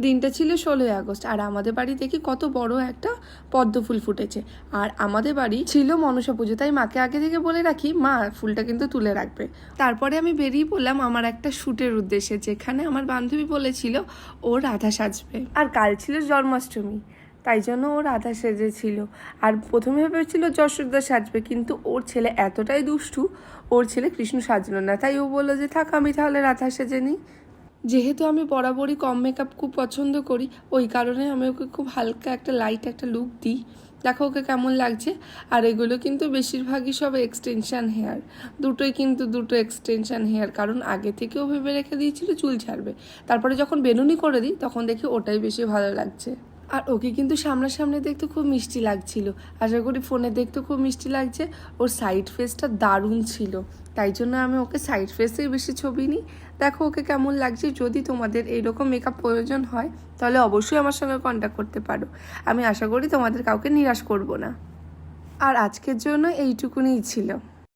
দিনটা ছিল 16ই আগস্ট, আর আমাদের বাড়ি দেখি কত বড় একটা পদ্ম ফুল ফুটেছে। আর আমাদের বাড়ি ছিল মনসা পুজো, তাই মাকে আগে থেকে বলে রাখি মা ফুলটা কিন্তু তুলে রাখবে। তারপরে আমি বেরিয়ে পড়লাম আমার একটা শ্যুটের উদ্দেশ্যে, যেখানে আমার বান্ধবী বলেছিল ও রাধা সাজবে। আর কাল ছিল জন্মাষ্টমী, তাই জন্য ও রাধা সেজেছিল। আর প্রথমে ভেবেছিল যশোদা সাজবে, কিন্তু ওর ছেলে এতটাই দুষ্টু, ওর ছেলে কৃষ্ণ সাজলো না, তাই ও বললো যে থাক আমি তাহলে রাধা সেজে নিই। যেহেতু আমি বরাবরই কম মেকআপ খুব পছন্দ করি, ওই কারণে আমি ওকে খুব হালকা একটা লাইট একটা লুক দিই। দেখো ওকে কেমন লাগছে। আর এগুলো কিন্তু বেশিরভাগই সব এক্সটেনশান হেয়ার, দুটোই কিন্তু দুটো এক্সটেনশান হেয়ার, কারণ আগে থেকেও ভেবে রেখে দিয়েছিল চুল ছাড়বে। তারপরে যখন বেনুনি করে দিই তখন দেখি ওটাই বেশি ভালো লাগছে। আর ওকে কিন্তু সামনাসামনি দেখতে খুব মিষ্টি লাগছিল, আশা করি ফোনে দেখতে খুব মিষ্টি লাগছে। ওর সাইড ফেসটা দারুণ ছিল, তাই জন্য আমি ওকে সাইড ফেসেই বেশি ছবি নিই। দেখো ওকে কেমন লাগছে। যদি তোমাদের এইরকম মেকআপ প্রয়োজন হয় তাহলে অবশ্যই আমার সঙ্গে কন্ট্যাক্ট করতে পারো। আমি আশা করি তোমাদের কাউকে নিরাশ করব না। আর আজকের জন্য এইটুকুনিই ছিল।